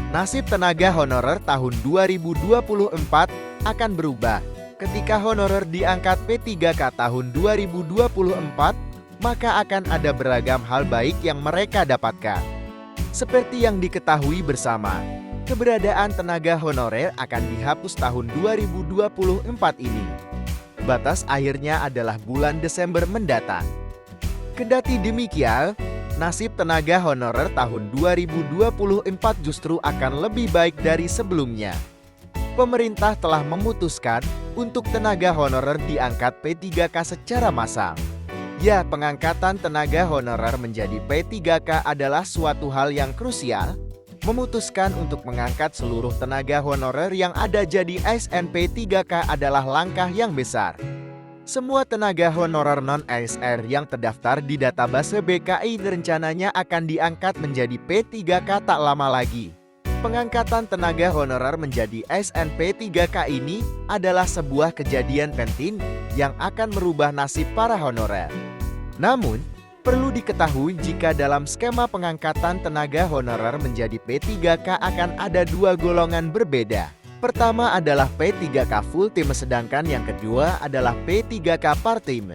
Nasib tenaga honorer tahun 2024 akan berubah. Ketika honorer diangkat P3K tahun 2024, maka akan ada beragam hal baik yang mereka dapatkan. Seperti yang diketahui bersama, keberadaan tenaga honorer akan dihapus tahun 2024 ini. Batas akhirnya adalah bulan Desember mendatang. Kendati demikian, nasib tenaga honorer tahun 2024 justru akan lebih baik dari sebelumnya. Pemerintah telah memutuskan untuk tenaga honorer diangkat P3K secara massal. Ya, pengangkatan tenaga honorer menjadi P3K adalah suatu hal yang krusial. Memutuskan untuk mengangkat seluruh tenaga honorer yang ada jadi ASN P3K adalah langkah yang besar. Semua tenaga honorer non-ASN yang terdaftar di database BKI rencananya akan diangkat menjadi P3K tak lama lagi. Pengangkatan tenaga honorer menjadi ASN P3K ini adalah sebuah kejadian penting yang akan merubah nasib para honorer. Namun, perlu diketahui jika dalam skema pengangkatan tenaga honorer menjadi P3K akan ada dua golongan berbeda. Pertama adalah P3K full time, sedangkan yang kedua adalah P3K part time.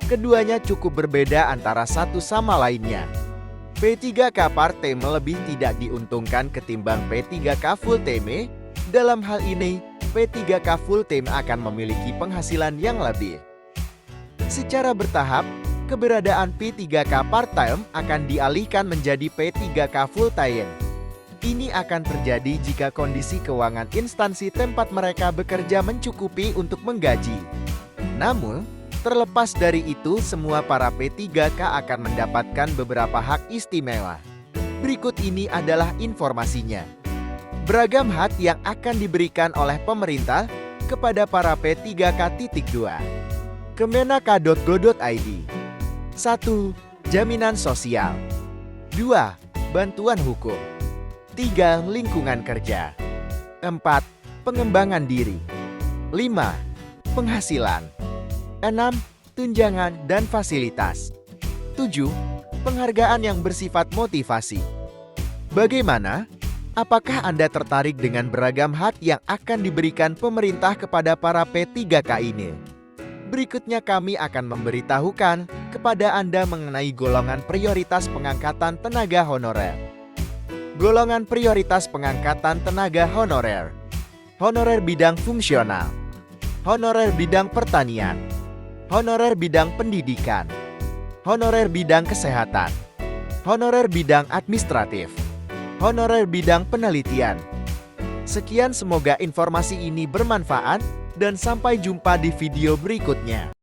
Keduanya cukup berbeda antara satu sama lainnya. P3K part time lebih tidak diuntungkan ketimbang P3K full time. Dalam hal ini, P3K full time akan memiliki penghasilan yang lebih. Secara bertahap, keberadaan P3K part time akan dialihkan menjadi P3K full time. Ini akan terjadi jika kondisi keuangan instansi tempat mereka bekerja mencukupi untuk menggaji. Namun, terlepas dari itu, semua para P3K akan mendapatkan beberapa hak istimewa. Berikut ini adalah informasinya. Beragam hak yang akan diberikan oleh pemerintah kepada para P3K.2. Kemenak.go.id. 1. Jaminan sosial. 2. Bantuan hukum. 3. Lingkungan kerja. 4. Pengembangan diri. 5. Penghasilan. 6. Tunjangan dan fasilitas. 7. Penghargaan yang bersifat motivasi. Bagaimana? Apakah Anda tertarik dengan beragam hak yang akan diberikan pemerintah kepada para P3K ini? Berikutnya kami akan memberitahukan kepada Anda mengenai golongan prioritas pengangkatan tenaga honorer. Golongan prioritas pengangkatan tenaga honorer. Honorer bidang fungsional. Honorer bidang pertanian. Honorer bidang pendidikan. Honorer bidang kesehatan. Honorer bidang administratif. Honorer bidang penelitian. Sekian, semoga informasi ini bermanfaat dan sampai jumpa di video berikutnya.